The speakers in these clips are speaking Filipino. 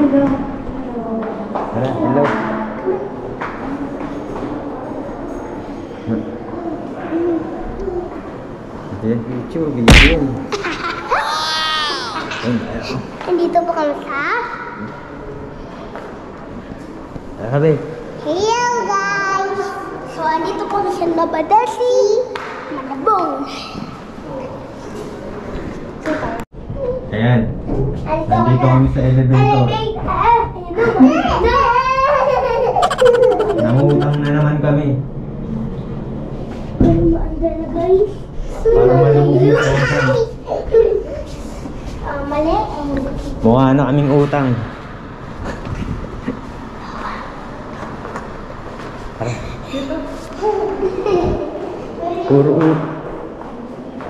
Tara, hello. Ito yan, picture, ganyan. Nandito po kami sa... Tara, babe. Hello guys! So, andito po kami sa Nabadasi, Malabong. Ayan. Nandito kami sa elevator. Nangutang na naman kami. Parang malubog yung utang. Mali. Mukha na kaming utang. Puro utang.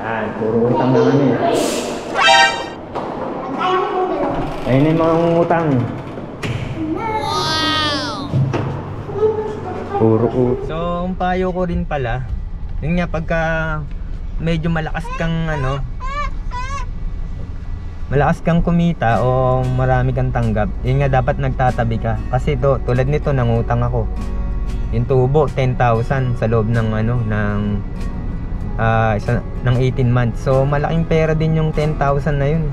Yan, puro utang na kami. Ayun yung mga utang. Puro utang. So, ang payo ko rin pala, yun nga pagka medyo malakas kang malakas kang kumita o marami kang tanggap, yun nga dapat nagtatabi ka. Kasi ito, tulad nito, nangutang ako. Yung tubo, 10,000 sa loob ng ng 18 months. So, malaking pera din yung 10,000 na yun.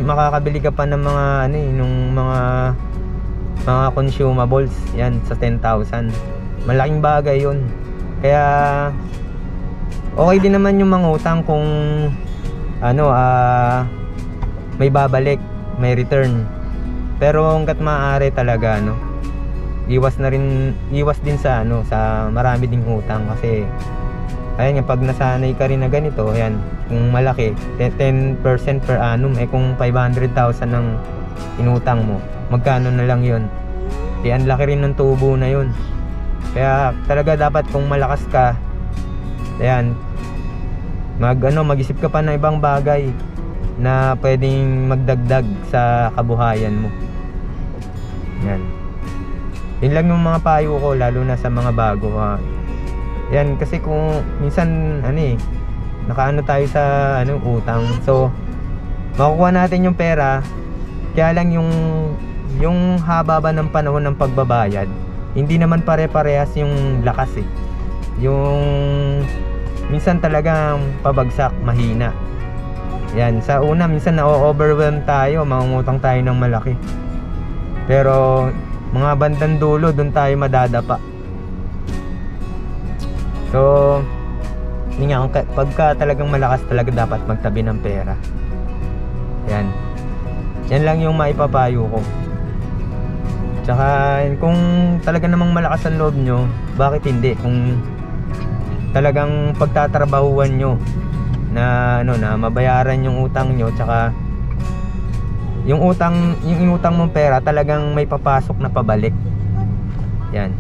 Makakabili ka pa ng mga nung mga consumables yan sa 10,000. Malaking bagay yun. Kaya okay din naman yung mangutang kung may babalik, may return. Pero hangga't maaari talaga iwas din sa sa marami ding utang. Kasi ayan nga, pag nasanay ka rin na ganito, ayan, kung malaki 10% per annum, kung 500,000 ng inutang mo, magkano na lang yun? Ang laki rin ng tubo na yun. Kaya talaga dapat kung malakas ka, ayan, mag-isip ka pa ng ibang bagay na pwedeng magdagdag sa kabuhayan mo. Yan. Yun lang yung mga payo ko, lalo na sa mga bago. Yan, kasi kung minsan nakaano tayo sa utang. So, makukuha natin yung pera, kaya lang yung haba ba ng panahon ng pagbabayad, hindi naman pare-parehas yung lakas yung minsan talagang pabagsak, mahina. Yan, sa una minsan na-overwhelm tayo, mangungutang tayo ng malaki. Pero mga bandang dulo, doon tayo madadapa. So, yun nga, pagka talagang malakas talaga, dapat magtabi ng pera. Yan. Yan lang yung maipapayo ko. Tsaka kung talaga namang malakas ang loob nyo, bakit hindi? Kung talagang pagtatrabahuan nyo na na mabayaran yung utang nyo, tsaka yung inutang mong pera talagang may papasok na pabalik. Yan.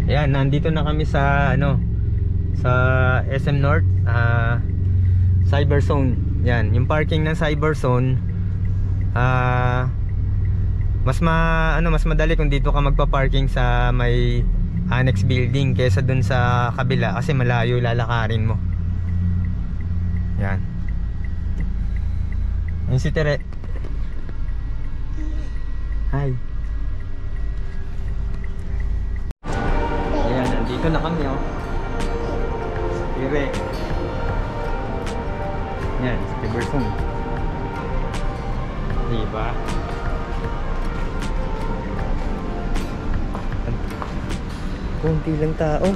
Ayan, nandito na kami sa ano, sa SM North, Cyber Zone. Yan, yung parking ng Cyber Zone, mas madali kung dito ka magpa-parking sa may annex building kaysa dun sa kabila kasi malayo lalakarin mo. Yan. Yung si Tere. Hi. Ayan, nandito na kami oh. Tere. Yan, Cyber Zone. Diba? Kunti lang tao.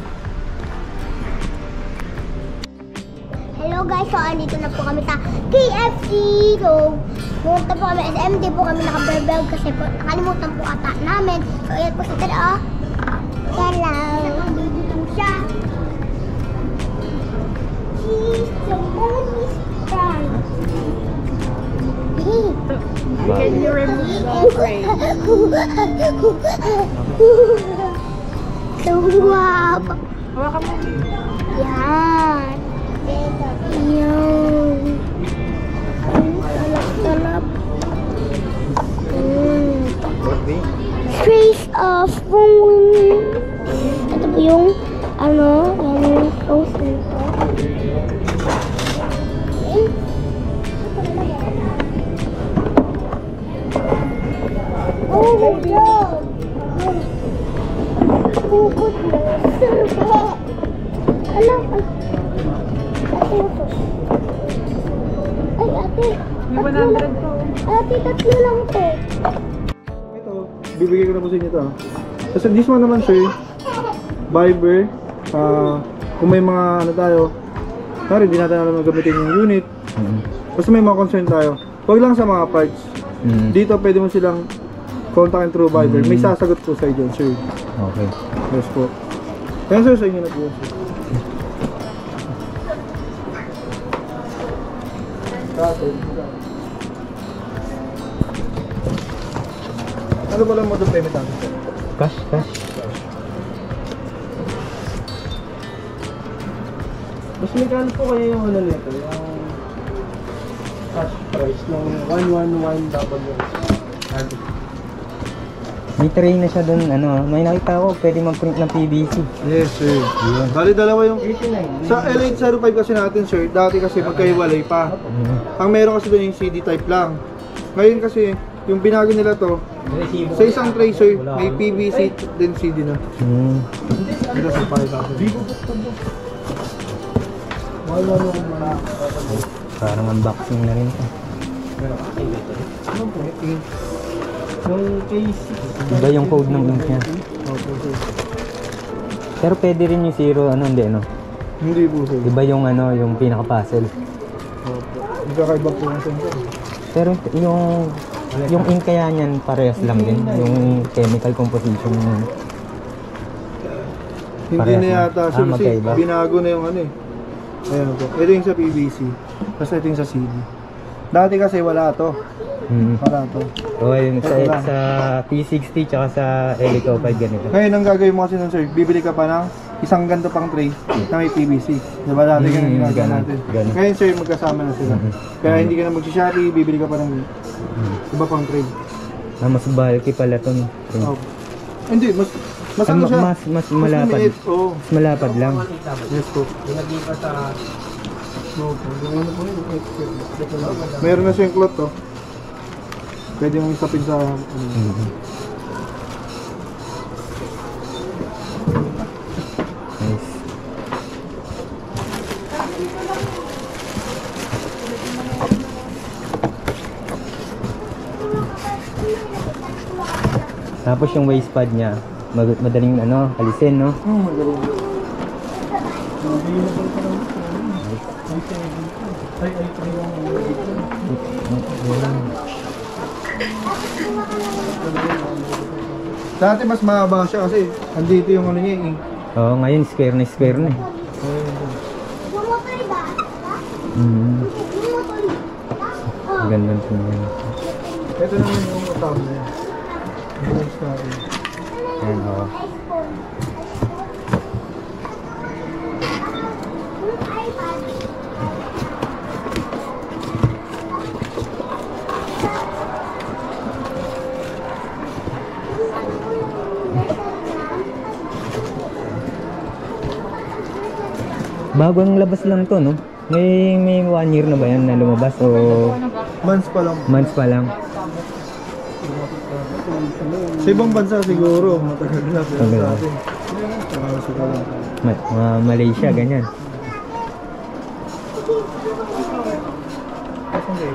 Hello guys, so andito na po kami sa KFC. So, pumunta po kami SMD po kami naka-berbel kasi po nakalimutan po ata namin. So, ayan po si Ted, oh. Hello. Naka-baby lang siya. She's the mommy's friend. Can you remove the frame? Suwap. Hawakan mo. Yan. Yan. Talap-talap. Trace of phone. Ito po yung ano, yung sauce nito. Oh my God! Puput na sarap. Alam, ate ito. Ay, ate. May 100 po. Ate, tatlo lang ito. Ito, bibigay ko na po sa inyo ito. Kasi this one naman sir, Viber, kung may mga ano tayo, sorry, hindi natin alam gamitin yung unit. Basta may mga concern tayo. Huwag lang sa mga parts. Dito pwede mo silang kontakin through Viber. May sasagot po sa inyo sir. Okay. Yes po. Kaya sir, sa inyo na po sir. Ano ba lang mo doon payment natin sir? Cash. Mas may kano po kayo yung ano nito, yung cash price ng 111W. May tray na siya dun, ano, may nakita ko, pwede mag-print ng PVC. Yes sir. Bali dalawa yung sa L805 kasi natin sir, dati kasi magkahiwalay pa. Ang meron kasi doon yung CD type lang. Ngayon kasi yung binago nila to, sa isang tray sir, may PVC din CD na. Ito sa 5,000. Parang unboxing na rin ito. Yung case. Iba yung code ng ink niya. Pero pwede rin yung zero, ano, hindi, no? Hindi po sir. Iba yung, ano, yung pinaka-puzzle. Magkakaiba po ng sensor. Pero yung ink kaya niyan parehas lang din. Yung chemical composition niyan. Hindi Parehas na na. yata sir, kasi magkaiba. binago na yung ano eh. Ayan po. Ito yung sa PVC. Tapos ito yung sa CD. Dati kasi wala to. Wala to. So, yung sa T60 tsaka sa L805 ganito. Ngayon, ang gagawin mo kasi nun sir, bibili ka pa ng isang ganito pang tray na may PVC. Diba dati ganun ginagawa ganun, natin. ganun. Ngayon sir, magkasama na sila. Kaya hindi ka na mag-shopee, bibili ka pa ng iba pang tray. Mas bulky pala to. Oh. Hindi, mas ano siya? Mas malapad. lumiit, oo. Mas malapad lang. Yes po. Meron na siyang cloth to. Pwede mong isapin sa Nice. Tapos yung waist pad niya, madaling ano, alisin, no? magaling. Dati mas mahaba siya kasi andito yung ano niya eh. Oo, ngayon square na eh. Yung motor ba? Mm. Yung motor. Oh. Ganda po yan. Ito naman yung utang na yan. Yung natin. Ayan, oo. iPhone. Bagong labas lang to, no? May 1 year na ba yan na lumabas o Months pa lang. months pa lang? Sa ibang bansa siguro, matagal na. Pero Tagal sa na. atin, siguro. Mga Malaysia, ganyan.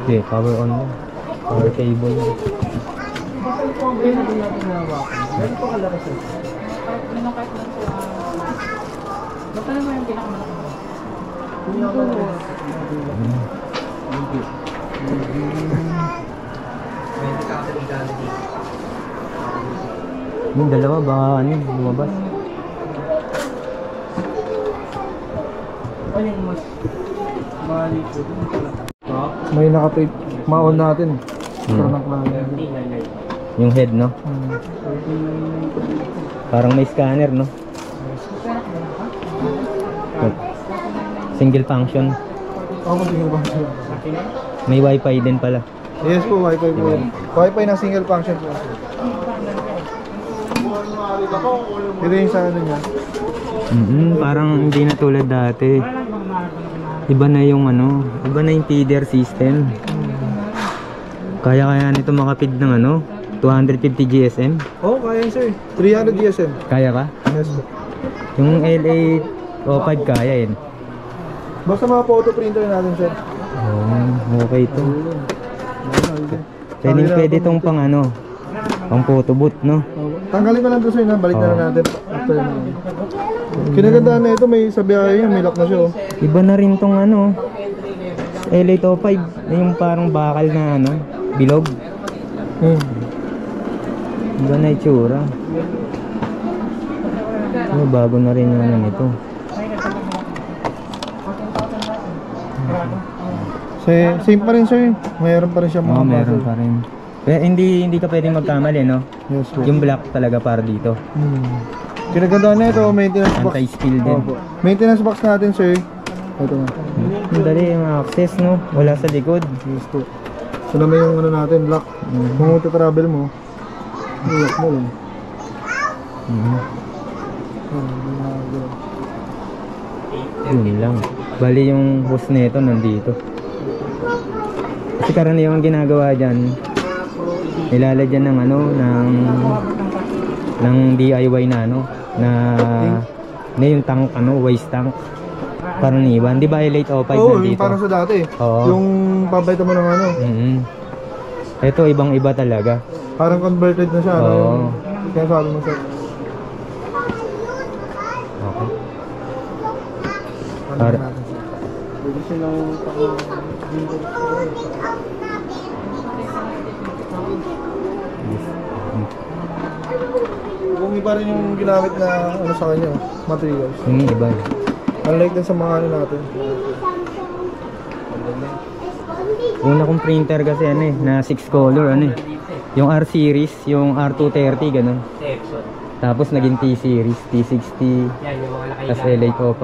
Okay, power on lang. Power cable lang. Basta naman yung pinakamalaki. Yung dalawa, baka ano, lumabas. May naka-tape. Ma-on natin. Hmm. Parang klase. Yung head, no? Parang may scanner, no? Single function. Ako single function. May wifi din pala. Yes po, wifi po yan. Wifi na single function po. Ito yung sa ano niya. Parang hindi na tulad dati. Iba na yung ano, iba na yung feeder system. Kaya nito makapid ng ano, 250 GSM. Oh, kaya yun sir. 300 GSM. Kaya ka? Yes po. Yung LA O5 kaya yun. Basta mga photo printer natin sir. Oh, okay ito. Pwede itong pang ano, pang photo booth, no? Tanggalin ko lang ito sir na, balik na lang natin. After na. Kinagandaan na ito, may sabihay yan, may lock na siya oh. Iba na rin tong ano, LA O5, yung parang bakal na ano, bilog. Iba na itsura. Bago na rin yung ano nito. Same pa rin sir, mayroon pa rin siya mga Meron pa rin. Kaya hindi ka pwedeng magkamali, no? Yes po. Yung black talaga para dito. Kinagandaan na ito, maintenance box. Anti-spill din. Opo. Maintenance box natin sir. Ito na. Ang dali yung access, no? Wala sa likod. Yes po. So naman yung ano natin, lock. Kung travel mo, lock mo lang. Yun lang. Bali yung host nito nandito. Kasi karaniwang ginagawa dyan, nilalagyan ng ano, ng DIY na ano, na yung tank, ano, waste tank. Karaniwan, di ba late O5 Oo, nandito? yung parang sa dati. Oo. Yung pabayta mo ng ano. Ito, ibang iba talaga. Parang converted na siya. Ano Oo. yung kaya sabi mo sir. Okay. Ano Para- natin sir. Pwede silang kung iba rin yung ginamit na ano sa kanya, materials. Yung iba. Unlike din sa mga ano natin. Una kong printer kasi ano eh, na 6 color ano eh. Yung R series, yung R230 ganun. Tapos naging T series, T60, tas LA O5.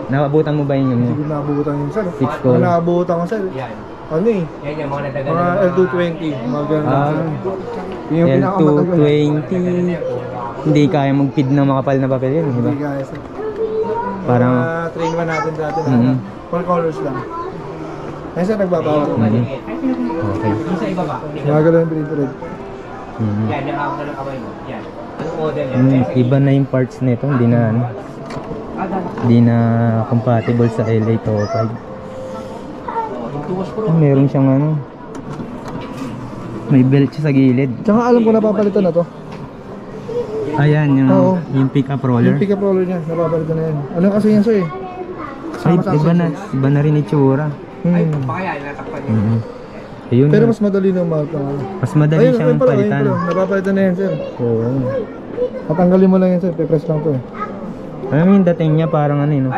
Nakabutan mo ba yun Hindi yun? ko naabutan yun sir. Six color. Ang naabutan ko sir. Ano eh? Mga L220, mga ganun lang sir. Yun yung pinakamatagal. L220. Hindi kaya mag-feed ng makapal na papel yun, di ba? Hindi kaya sir. Parang Mga train man natin dati na full colors lang. Ayun sir, nagbabawa. okay. Mga ganun yung printer. Iba na yung parts nito, hindi na ano. Hindi na compatible sa LA O5. Meron siyang ano. May belt siya sa gilid. Tsaka alam ko napapalitan na to. Ayan, Oo. yung pick-up roller. Yung pick-up roller niya, napapalitan na yan. Ano kasi yan sir eh? Ay, Sama sa iba na rin itsura. Ayun, Pero mas madali na umarap ng ano. mas madali siyang pala, palitan. Napapalitan na yan sir. Oo. Tatanggalin mo lang yan sir, pe-press lang to eh. Alam mo yung dating niya parang ano no?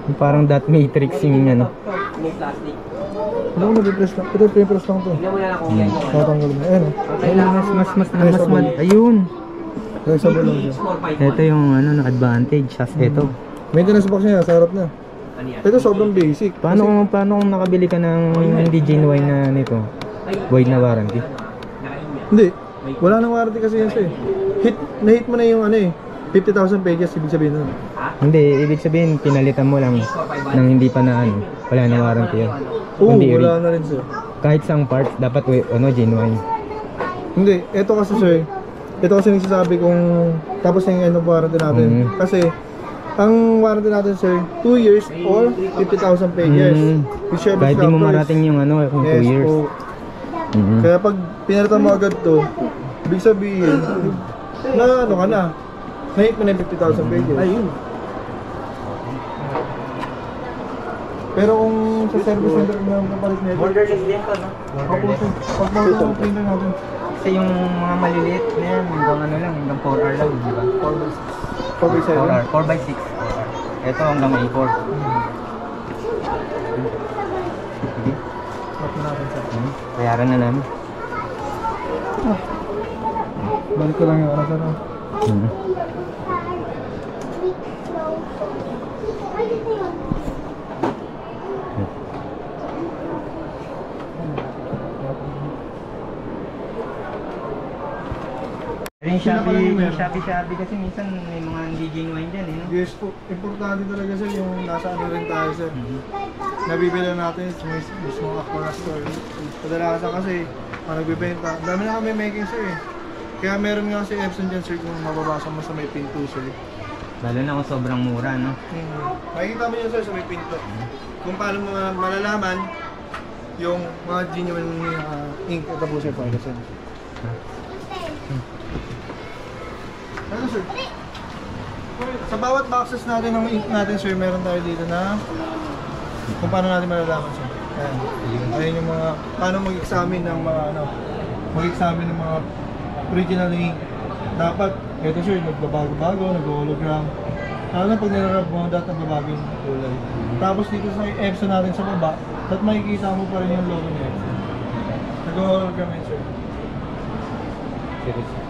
Yung parang dot matrix yung ano. Ano mo na-press lang? Ito, pe-press lang to. Tatanggalin mo. Ayun oh. Mas ayun. Kaya sabay lang siya. Ito yung ano na advantage. As ito. Maintenance box niya, sa harap na. Ito sobrang basic. Paano kung nakabili ka ng hindi genuine na nito? Void na warranty. Hindi. Wala nang warranty kasi yan sir. Na-hit mo na yung ano eh. 50,000 pages, ibig sabihin nun. Hindi, ibig sabihin pinalitan mo lang nang hindi pa na ano, wala na warranty yun. Oo, Hindi, wala na rin sir. kahit sang parts dapat genuine. Hindi, ito kasi sir. Ito kasi nagsasabi kung tapos na yung end of warranty natin. Kasi ang warranty natin sir, 2 years or 50,000 pages. Whichever Kahit di mo factor is- marating yung ano, kung 2 Yes, years. oo. Mhm. Kaya pag pinalitan mo agad to, ibig sabihin na ano ka na, na-hit mo na yung 50,000 pages. Ayun. Pero kung sa service center na kapalit na ito, Borderless din to, no? opo sir, pag mga ito, printer natin. Kasi yung mga maliliit na yan, hanggang ano lang, hanggang 4R lang, di ba? 4x7. 4R, 4x6. Ito hanggang A4. Sige, Stop na natin sir. bayaran na namin. Balik ko lang yung oras ano. Mhm. Yung Shopee kasi minsan may mga hindi genuine dyan eh, no? Yes po, importante talaga sir yung nasa ano rin tayo sir. Nabibili natin sa mismo ako na store. Kadalasan kasi nagbibenta. Dami na kami making sir eh. Kaya meron nga si Epson dyan sir kung mababasa mo sa may pinto sir. Lalo na kung sobrang mura, no? Makikita mo yun sir sa may pinto. Kung paano mo malalaman yung mga genuine ink. Ito po sir, para sir. Ano sir? Sa bawat boxes natin ng ink natin sir, meron tayo dito na kung paano natin malalaman sir. Ayan. Ayan yung mga, paano mag-examine ng mga ano, mag-examine ng mga original ink. Dapat, ito sir, nagbabago-bago, nag-hologram. Lalo na pag nilarab mo, dapat nagbabago yung kulay. Tapos dito sa Epson natin sa baba, dapat makikita mo pa rin yung logo ni Epson. Nag-hologram yun sir. Seriously.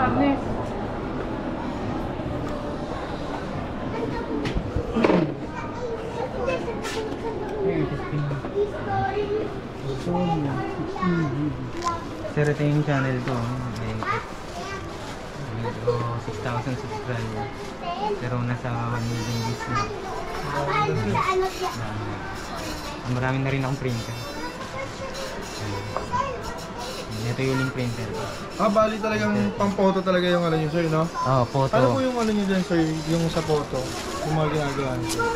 Agnes. Sir, ito yung channel ko. May 6,000 subscribers. Pero nasa 1 million views na. Marami na rin akong printer. Ito yung link printer ko. Bali talagang pang-photo talaga yung ano nyo sir, no? Oh, photo. Ano po yung ano nyo dyan sir, yung sa photo? Yung mga ginagawa nyo sir?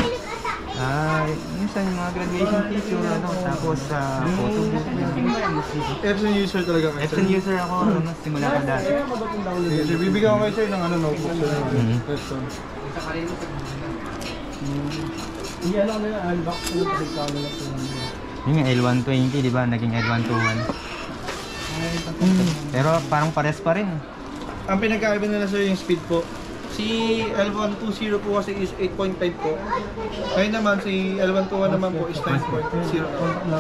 Minsan yung mga graduation picture, ano, tapos sa photo book. Epson user talaga kayo sir? Epson user ako, ano, simula pa dati. Sige, sir, bibigyan ko kayo sir ng ano, notebook sir. Epson. Yung L120, di ba? Naging L121. Pero parang pares pa rin. Ang pinagkaiba nila sir yung speed po. Si L120 po kasi is 8.5 po. Ngayon naman si L121 naman po is 9.0 po.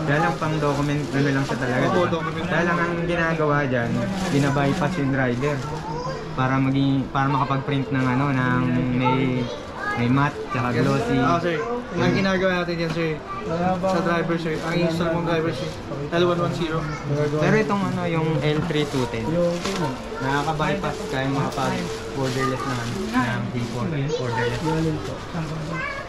Kaya lang pang document, ano lang siya talaga. Oo, diba? document. Kaya lang ang ginagawa dyan, binabypass yung driver. Para makapag-print ng ano, ng may matte, tsaka glossy. Sir, ang ginagawa natin yan sir, sa driver sir, ang install mong driver sir, L110. Pero itong ano, yung L3210, nakaka-bypass kaya makapag-borderless na ano, ng keyboard, borderless.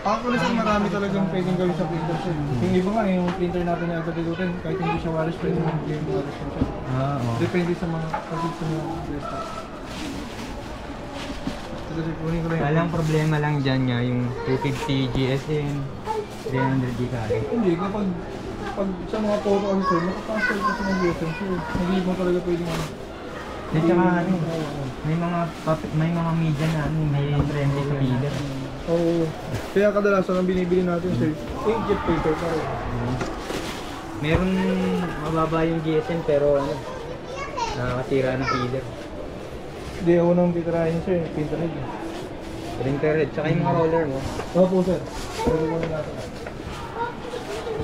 Actually sir, marami talagang pwedeng gawin sa printer sir. Yung iba nga, yung printer natin na L3210, kahit hindi siya wireless, pwede mo mag-game wireless siya. Oo. Depende sa mga gusto mo desktop. Kaya lang problema lang dyan nga, yung 250 GSM, 300 GHz. Hindi, kapag sa mga photo kasi sir, makapasal kasi ng GSM sir. Hindi mo talaga pwedeng ano. At saka ano, may mga media na ano, may friendly sa feeder. Oo. Kaya kadalasan ang binibili natin sir, inkjet paper pa rin. Meron mababa yung GSM pero ano, nakakatira ng feeder. Hindi ako nang titirahin sir, printer head. Printer head, tsaka yung mga roller mo. Opo sir. Pwede ko na natin.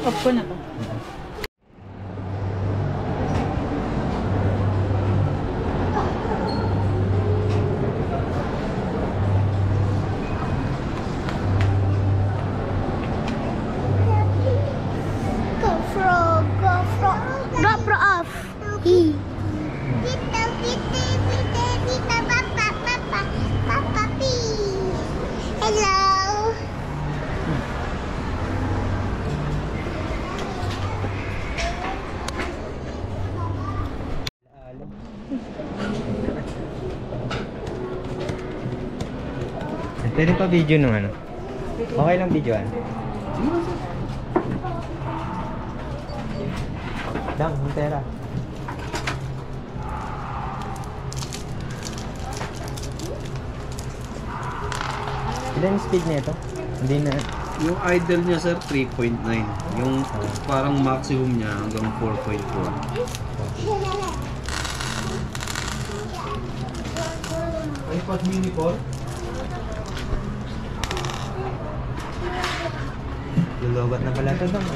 Off ko na to. GoPro off. Pwede pa video nung ano. Okay lang videoan. Dang, Montera. Ilan yung speed nito? Hindi na. Yung idle niya sir, 3.9. Yung parang maximum niya hanggang 4.4. iPad mini 4. Lulubat na pala ito dong.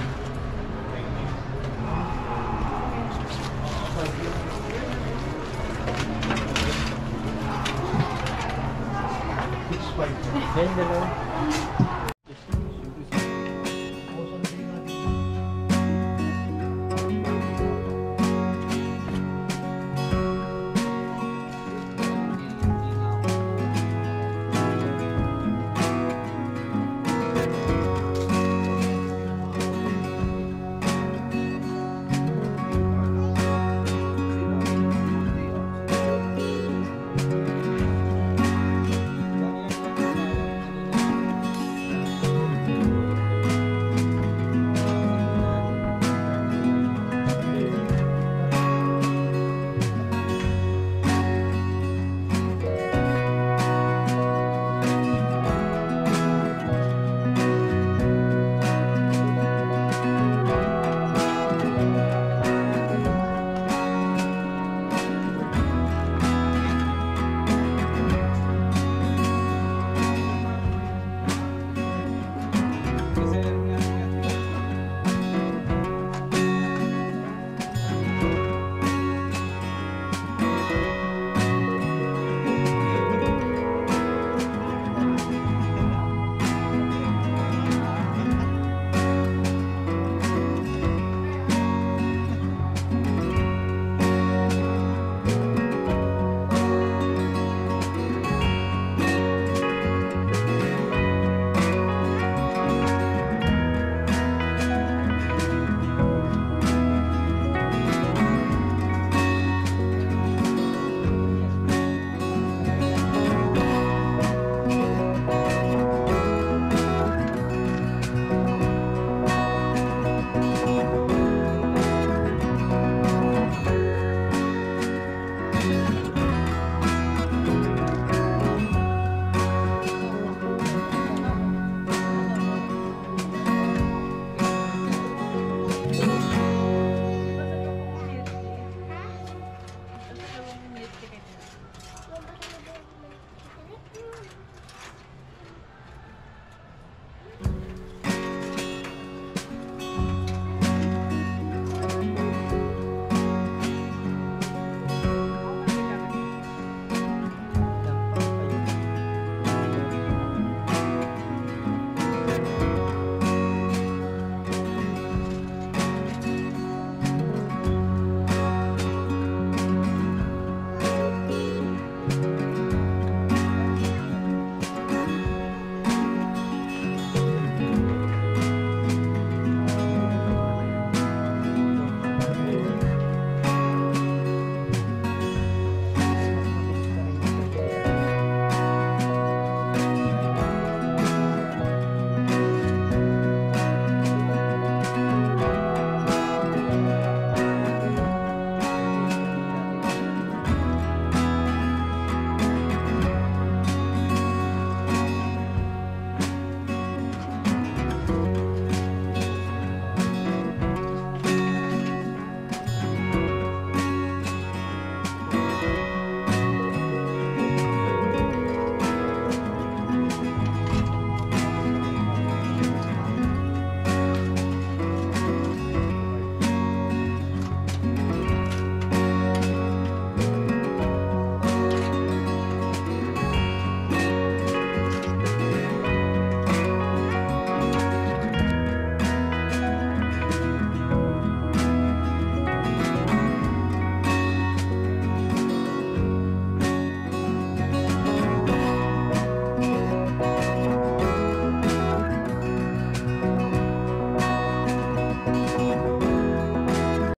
Yan, dalawa.